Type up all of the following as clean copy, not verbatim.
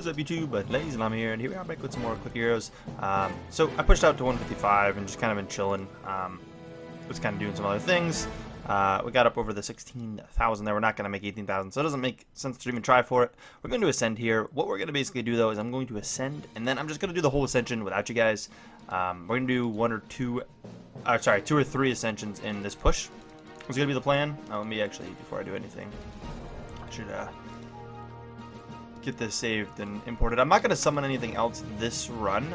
What is up YouTube, but LazeeLlama here, and here we are back with some more quick heroes. So I pushed out to 155 and just kind of been chilling. Was kind of doing some other things. We got up over the 16,000 there. We're not going to make 18,000, so it doesn't make sense to even try for it. We're going to ascend here. What we're going to basically do though is I'm going to ascend, and then I'm just going to do the whole ascension without you guys. We're going to do two or three ascensions in this push. It's going to be the plan. Let me actually, before I do anything, I should get this saved and imported. I'm not going to summon anything else this run.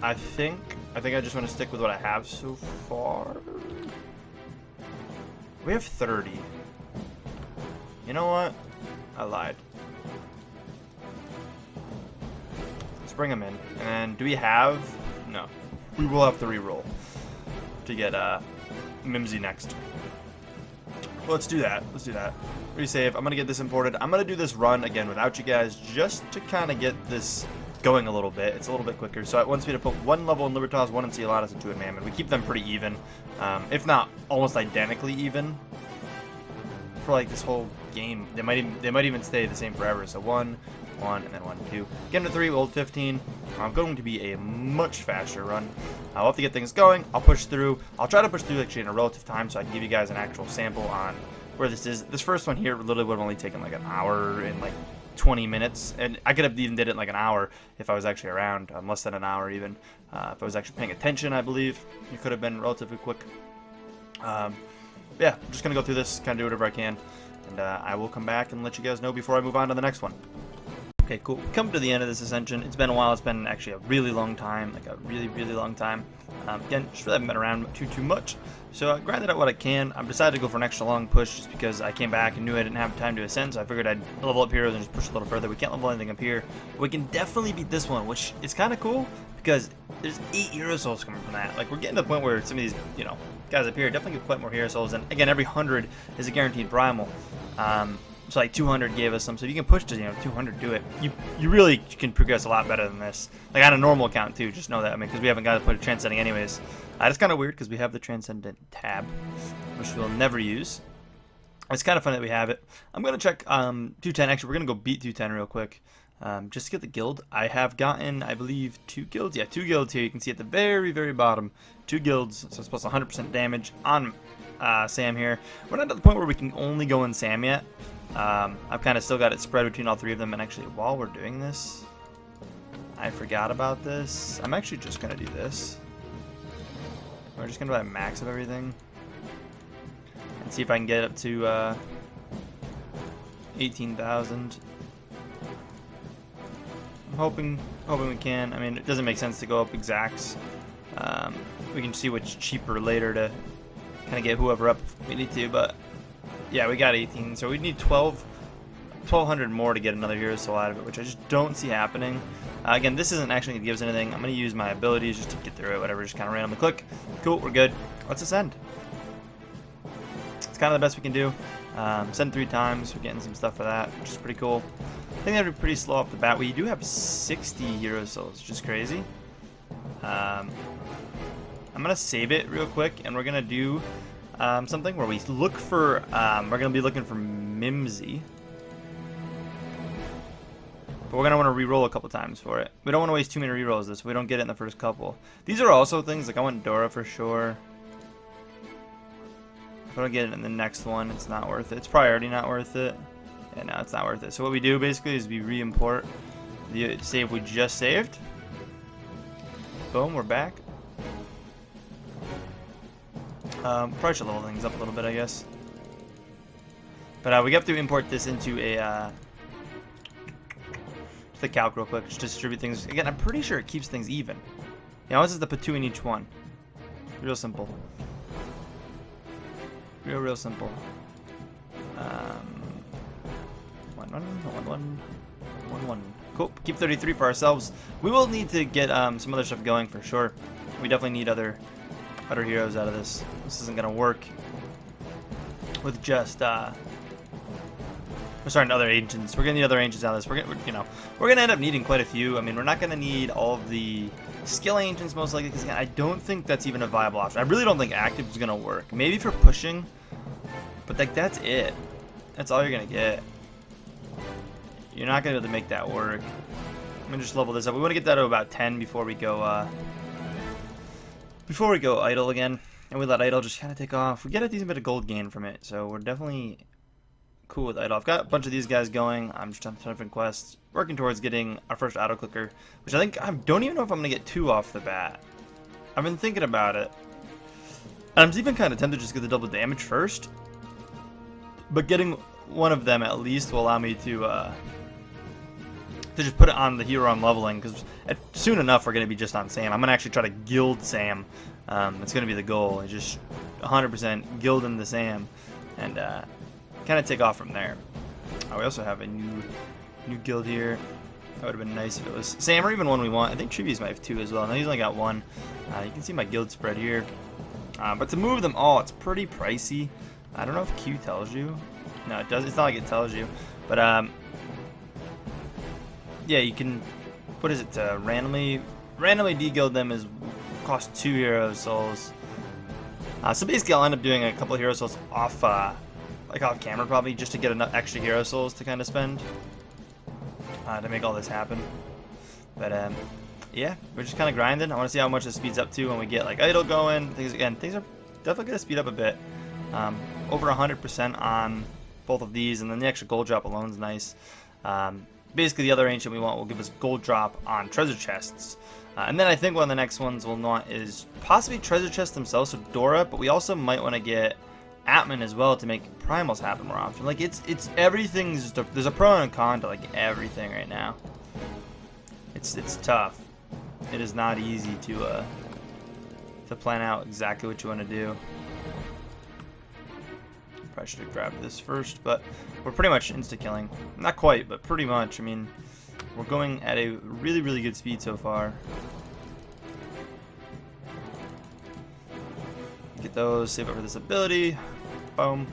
I think I just want to stick with what I have so far. We have 30. You know what? I lied. Let's bring them in. And do we have... No. We will have to re-roll to get Mimsy next. Well, let's do that. Let's do that. Resave. I'm going to get this imported. I'm going to do this run again without you guys just to kind of get this going a little bit. It's a little bit quicker. So it wants me to put one level in Libertas, one in CaptainBubblezzz, and two in Mammon. We keep them pretty even, if not almost identically even for like this whole game. They might even stay the same forever. So 1, 1, and then 1, 2. Get into 3, we'll hold 15. I'm going to be a much faster run. I'll have to get things going. I'll push through. I'll try to push through actually in a relative time so I can give you guys an actual sample on where this is. This first one here literally would have only taken like an hour and like 20 minutes, and I could have even did it in like an hour if I was actually around, less than an hour even. If I was actually paying attention, I believe it could have been relatively quick. Yeah, I'm just gonna go through this, kind of do whatever I can, and I will come back and let you guys know before I move on to the next one. Okay, cool. We come to the end of this ascension. It's been a while. It's been actually a really long time, like a really long time. Again, just really haven't been around too much. So I grinded out what I can. I've decided to go for an extra long push just because I came back and knew I didn't have time to ascend. So I figured I'd level up here and just push a little further. We can't level anything up here. But we can definitely beat this one, which is kind of cool because there's 8 hero souls coming from that. Like, we're getting to the point where some of these, guys up here definitely get quite more hero souls. And again, every 100 is a guaranteed primal. So like 200 gave us some, so if you can push to 200, do it. You really can progress a lot better than this. Like on a normal account too, just know that. I mean, because we haven't got to put a Transcending anyways. It's kind of weird because we have the Transcendent tab, which we'll never use. It's kind of fun that we have it. I'm gonna check 210. Actually, we're gonna go beat 210 real quick, just to get the guild. I have gotten, I believe, 2 guilds. Yeah, 2 guilds here. You can see at the very bottom, 2 guilds. So it's plus 100% damage on Sam here. We're not at the point where we can only go in Sam yet. I've kind of still got it spread between all 3 of them, and actually while we're doing this, I forgot about this. I'm actually just going to do this. We're just going to buy a max of everything and see if I can get up to 18,000. I'm hoping we can. I mean, it doesn't make sense to go up exacts. We can see what's cheaper later to kind of get whoever up if we need to, but yeah, we got 18, so we need 1,200 more to get another hero soul out of it, which I just don't see happening. Again, this isn't actually going to give us anything. I'm going to use my abilities just to get through it, whatever, just kind of randomly click. Cool, we're good. Let's ascend. It's kind of the best we can do. Ascend 3 times. We're getting some stuff for that, which is pretty cool. I think that'd be pretty slow off the bat. We do have 60 hero souls, which is crazy. I'm going to save it real quick, and we're going to do something where we look for, we're going to be looking for Mimsy. But we're going to want to re-roll a couple times for it. We don't want to waste too many re-rolls this, so we don't get it in the first couple. These are also things, like I want Dora for sure. If I don't get it in the next one, it's not worth it. It's probably already not worth it. Yeah, no, it's not worth it. So what we do basically is we re-import the save we just saved. Boom, we're back. Probably should level things up a little bit, I guess. But we have to import this into a the calc real quick, just to distribute things. Again, I'm pretty sure it keeps things even. This is the put 2 in each one. Real simple. Real simple. 1 1 1 1 1 1. Cool. Keep 33 for ourselves. We will need to get some other stuff going for sure. We definitely need other heroes out of this. This isn't gonna work with just we're starting other ancients. We're gonna need other ancients out of this. We're gonna end up needing quite a few. I mean, we're not gonna need all of the skill ancients most likely, because I don't think that's even a viable option. I really don't think active is gonna work. Maybe for pushing, but like that's it. That's all you're gonna get. you're not going to be able to make that work. I'm going to just level this up. We want to get that to about 10 before we go idle again. And we let idle just kind of take off. We get a decent bit of gold gain from it, so we're definitely cool with idle. I've got a bunch of these guys going. I'm just on different quests, working towards getting our first auto clicker, which I don't even know if I'm going to get 2 off the bat. I've been thinking about it. I'm even kind of tempted to just get the double damage first. But getting one of them at least will allow me to just put it on the hero I'm leveling, because soon enough we're going to be just on Sam. I'm going to actually try to guild Sam. It's going to be the goal. Just 100% guild him to Sam, and kind of take off from there. We also have a new guild here. That would have been nice if it was Sam, or even one we want. I think Trivius might have 2 as well. No, he's only got 1. You can see my guild spread here. But to move them all, it's pretty pricey. I don't know if Q tells you. No, it does. It's not like it tells you. But yeah, you can. What is it? Randomly de-guild them cost 2 hero souls. So basically, I'll end up doing a couple of hero souls off camera probably, just to get enough extra hero souls to kind of spend to make all this happen. But yeah, we're just kind of grinding. I want to see how much it speeds up to when we get like idle going. Things are definitely gonna speed up a bit. Over 100% on both of these, and then the extra gold drop alone is nice. Basically, the other ancient we want will give us gold drop on treasure chests. And then I think one of the next ones we'll want is possibly treasure chests themselves, so Dora, but we also might want to get Atman as well to make primals happen more often. Like, it's everything's just there's a pro and a con to like everything right now. It's tough. It is not easy to plan out exactly what you want to do. Probably should have grabbed this first, but we're pretty much insta-killing. Not quite, but pretty much. I mean, we're going at a really, really good speed so far. Get those, save up for this ability. Boom.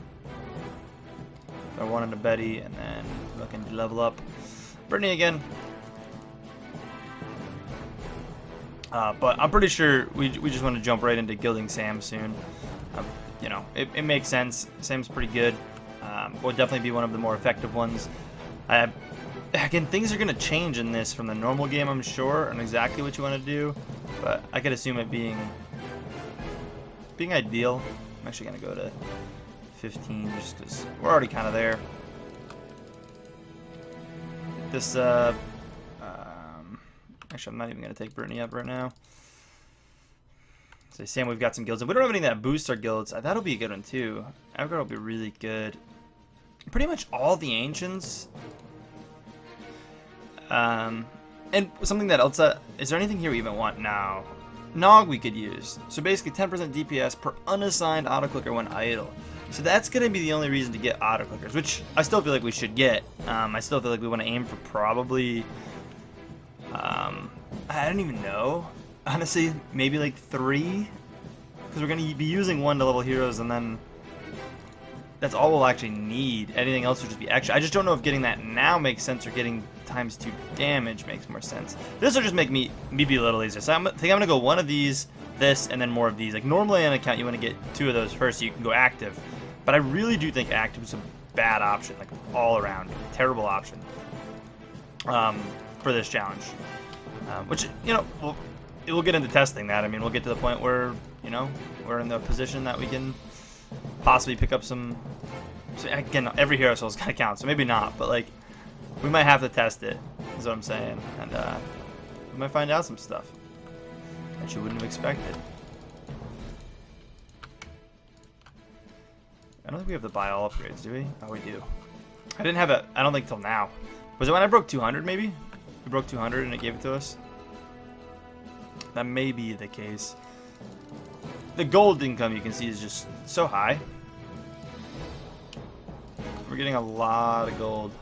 Got 1 into Betty, and then looking to level up Brittany again. But I'm pretty sure we just want to jump right into guilding Sam soon. You know, it makes sense. Sam's pretty good. Will definitely be one of the more effective ones. Again, things are going to change in this from the normal game, I'm sure, on exactly what you want to do. But I could assume it being ideal. I'm actually going to go to 15 just because we're already kind of there. This, actually, I'm not even going to take Brittany up right now. So Sam, we've got some guilds. If we don't have anything that boosts our guilds, that'll be a good one too. Avgard will be really good. Pretty much all the ancients. And something that else, is there anything here we even want now? Nog we could use. So basically 10% DPS per unassigned autoclicker when idle. So that's going to be the only reason to get autoclickers, which I still feel like we should get. I still feel like we want to aim for probably, I don't even know. Honestly, maybe like 3. Because we're going to be using 1 to level heroes, and then that's all we'll actually need. Anything else would just be extra. I just don't know if getting that now makes sense or getting ×2 damage makes more sense. This will just make me be a little easier. So I think I'm going to go 1 of these, this, and then more of these. Like normally on an account you want to get 2 of those first so you can go active. But I really do think active is a bad option. Like all around. Terrible option. For this challenge. Which, you know, we'll get into testing that. I mean, we'll get to the point where, you know, we're in the position that we can possibly pick up some. So again, every hero soul is gonna count, so maybe not, but like we might have to test it. Is what I'm saying, and we might find out some stuff that you wouldn't have expected. I don't think we have to buy all upgrades, do we? Oh, we do. I didn't have it. I don't think till now. Was it when I broke 200? Maybe we broke 200 and it gave it to us. That may be the case. The gold income you can see is just so high. We're getting a lot of gold.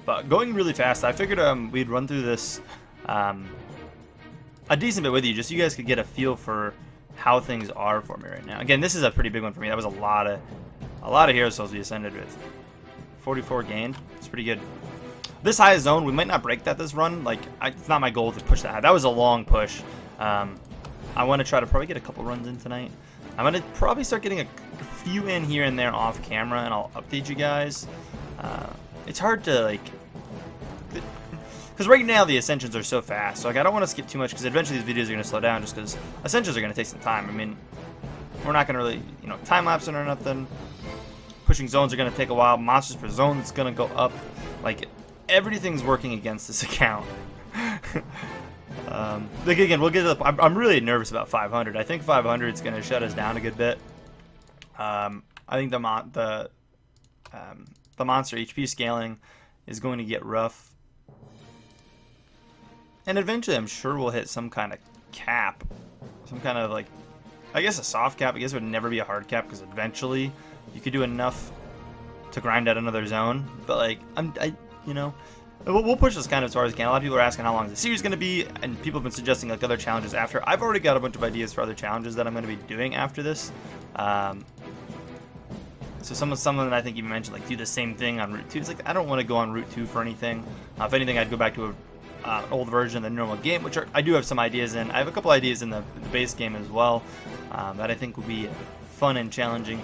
But going really fast, I figured we'd run through this a decent bit with you, just so you guys could get a feel for how things are for me right now. Again, this is a pretty big one for me. That was a lot of hero souls we ascended with. 44 gained. It's pretty good. This high zone, we might not break that this run. Like, it's not my goal to push that high. That was a long push. I want to try to probably get a couple runs in tonight. I'm gonna probably start getting a few in here and there off camera, and I'll update you guys. It's hard to like, because right now the ascensions are so fast, so like I don't want to skip too much, because eventually these videos are gonna slow down, just because ascensions are gonna take some time. I mean, we're not gonna really, you know, time lapsing or nothing. Pushing zones are gonna take a while. Monsters per zone is gonna go up. Like, everything's working against this account. Like again, we'll get to the, I'm really nervous about 500. I think 500 is gonna shut us down a good bit. I think the monster HP scaling is going to get rough, and eventually I'm sure we'll hit some kind of cap, some kind of like, I guess a soft cap. I guess it would never be a hard cap, because eventually you could do enough to grind out another zone. But like, you know, we'll push this kind of as far as we can. A lot of people are asking how long the series is going to be, and people have been suggesting like other challenges after. I've already got a bunch of ideas for other challenges that I'm going to be doing after this. So someone I think you mentioned, like, do the same thing on Route 2. It's like, I don't want to go on Route 2 for anything. If anything, I'd go back to an old version of the normal game, which I do have some ideas in. I have a couple ideas in the base game as well that I think would be fun and challenging.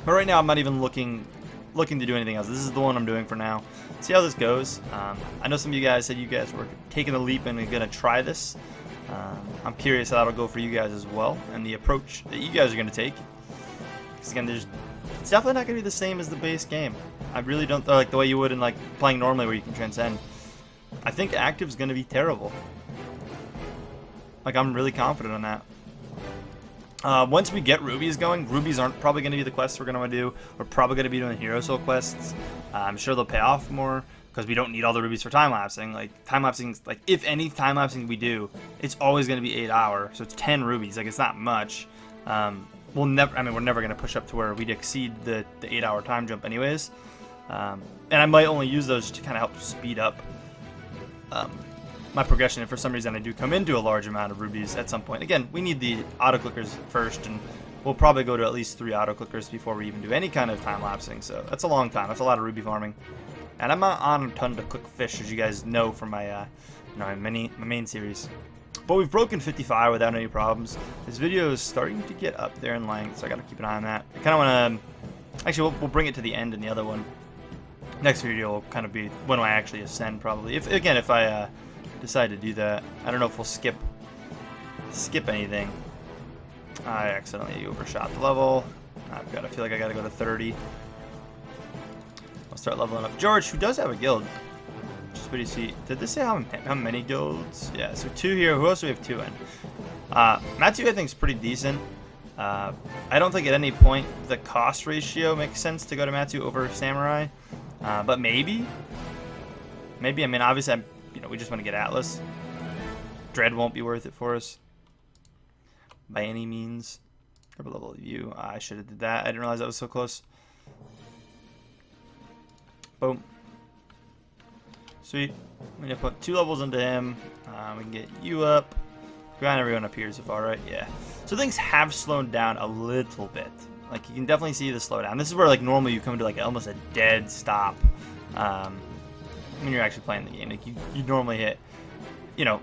But right now, I'm not even looking to do anything else. This is the one I'm doing for now. See how this goes. I know some of you guys said you guys were taking the leap and going to try this. I'm curious how that'll go for you guys as well, and the approach that you guys are going to take. Because again, it's definitely not going to be the same as the base game. I really don't like the way you would in like playing normally, where you can transcend. I think active's going to be terrible. Like, I'm really confident on that. Once we get rubies going, rubies aren't probably going to be the quests we're going to want to do. We're probably going to be doing hero soul quests. I'm sure they'll pay off more, because we don't need all the rubies for time lapsing. Like, time lapsing, like, if any time lapsing we do, it's always going to be 8 hour, so it's 10 rubies. Like, it's not much. We're never going to push up to where we'd exceed the 8 hour time jump anyways. And I might only use those to kind of help speed up my progression, if for some reason I do come into a large amount of rubies at some point. Again, we need the auto clickers first, and we'll probably go to at least 3 auto clickers before we even do any kind of time lapsing. So that's a long time. That's a lot of ruby farming, and I'm not on a ton to click fish, as you guys know from my my main series. But we've broken 55 without any problems. This video is starting to get up there in length, so I got to keep an eye on that. I kind of want to, actually, we'll bring it to the end in the other one. Next video will kind of be when I actually ascend, probably. If I decide to do that. I don't know if we'll skip anything. I accidentally overshot the level. I feel like I gotta go to 30. I'll start leveling up George, who does have a guild. Which is pretty sweet. Did this say how many guilds? Yeah, so 2 here. Who else do we have 2 in? Matthew, I think, is pretty decent. I don't think at any point the cost ratio makes sense to go to Matthew over Samurai. But maybe. I mean, obviously, we just want to get Atlas. Dread won't be worth it for us by any means. Triple level view. I should have did that. I didn't realize that was so close. Boom. Sweet. I'm gonna put 2 levels into him. We can get you up. Grind everyone up here so far, right? Yeah. So things have slowed down a little bit. Like, you can definitely see the slowdown. This is where, like, normally you come to like almost a dead stop. When you're actually playing the game, like you normally hit, you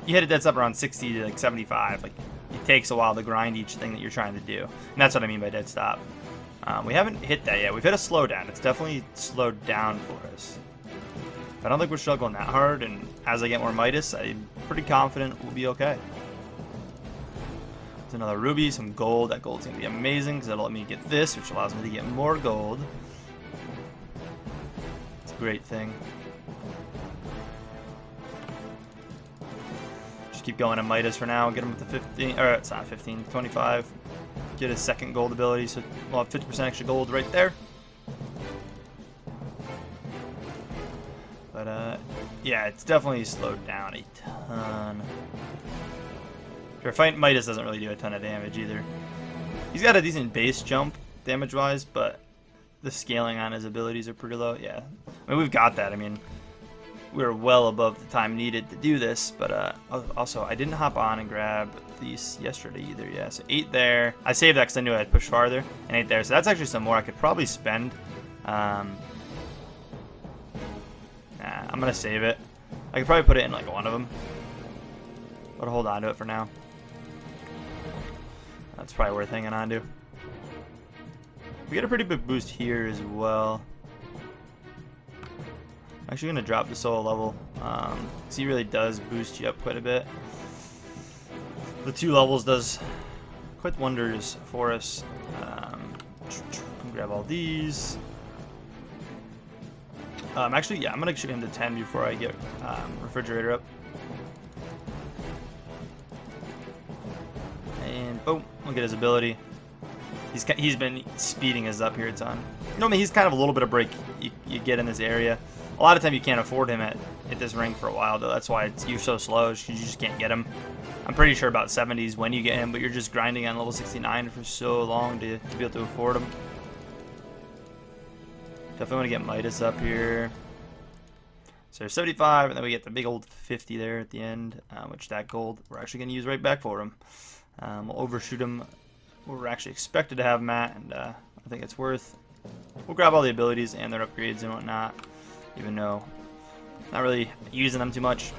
hit a dead stop around 60 to like 75. Like, it takes a while to grind each thing that you're trying to do, and that's what I mean by dead stop. We haven't hit that yet. We've hit a slowdown. It's definitely slowed down for us. I don't think we're struggling that hard, and as I get more Midas, I'm pretty confident we'll be okay. There's another ruby, some gold. That gold's gonna be amazing because that'll let me get this, which allows me to get more gold. It's a great thing. Keep going to Midas for now. Get him with the 15, or it's not 15, 25. Get his second gold ability, so we'll have 50% extra gold right there. But yeah, it's definitely slowed down a ton. Your fight Midas doesn't really do a ton of damage either. He's got a decent base jump damage-wise, but the scaling on his abilities are pretty low. Yeah, I mean, we've got that. I mean, we're well above the time needed to do this, but also I didn't hop on and grab these yesterday either. Yeah, so 8 there. I saved that because I knew I'd push farther, and 8 there. So that's actually some more I could probably spend. Nah, I'm gonna save it. I could probably put it in like one of them, but I'll hold on to it for now. That's probably worth hanging on to. We get a pretty big boost here as well. I'm actually going to drop the solo level, because he really does boost you up quite a bit. The 2 levels does quite wonders for us. Grab all these. Actually, yeah, I'm going to shoot him to 10 before I get refrigerator up. And boom, look at his ability. He's been speeding us up here a ton. You know, I mean, he's kind of a little bit of break you get in this area. A lot of time you can't afford him at this ring for a while, though. That's why you're so slow, because you just can't get him. I'm pretty sure about 70s when you get him, but you're just grinding on level 69 for so long to be able to afford him. Definitely want to get Midas up here. So there's 75, and then we get the big old 50 there at the end, which that gold we're actually going to use right back for him. We'll overshoot him where we're actually expected to have him at, and I think it's worth. We'll grab all the abilities and their upgrades and whatnot, even though not really using them too much.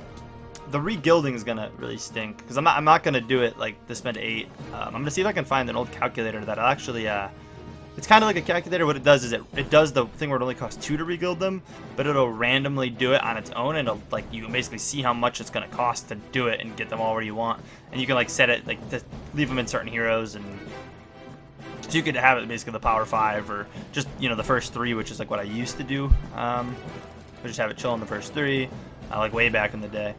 The re-guilding is gonna really stink, because I'm not gonna do it like to spend 8. I'm gonna see if I can find an old calculator that'll actually it's kind of like a calculator. What it does is it does the thing where it only costs 2 to rebuild them, but it'll randomly do it on its own, and it'll, like, you can basically see how much it's going to cost to do it and get them all where you want. And you can like set it like to leave them in certain heroes, and so you could have it basically the power 5 or just, you know, the first 3, which is like what I used to do. I just have it chill in the first 3, like way back in the day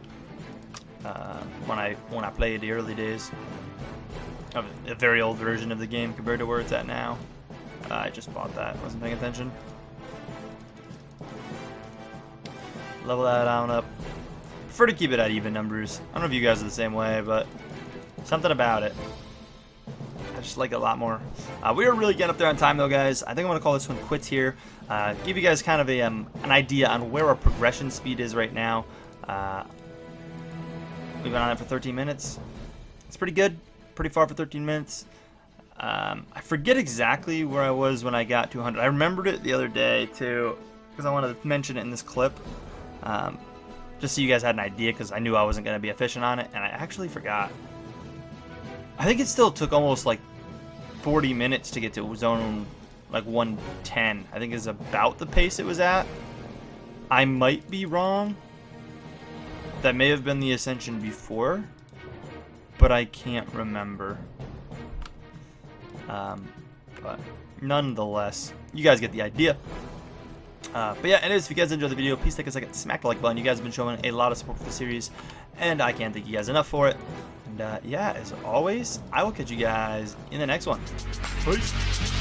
when I played the early days of a very old version of the game compared to where it's at now. I just bought that. Wasn't paying attention. Level that on up. Prefer to keep it at even numbers. I don't know if you guys are the same way, but something about it. I just like it a lot more. We are really getting up there on time, though, guys. I think I'm going to call this one quits here. Give you guys kind of an idea on where our progression speed is right now. We've been on it for 13 minutes. It's pretty good. Pretty far for 13 minutes. I forget exactly where I was when I got to 100. I remembered it the other day too, because I wanted to mention it in this clip, just so you guys had an idea, because I knew I wasn't going to be efficient on it, and I actually forgot. I think it still took almost like 40 minutes to get to zone like 110. I think is about the pace it was at. I might be wrong. That may have been the ascension before, but I can't remember. But nonetheless, you guys get the idea. But yeah, anyways, if you guys enjoyed the video, please take a second to smack the like button. You guys have been showing a lot of support for the series, and I can't thank you guys enough for it. And yeah, as always, I will catch you guys in the next one. Peace.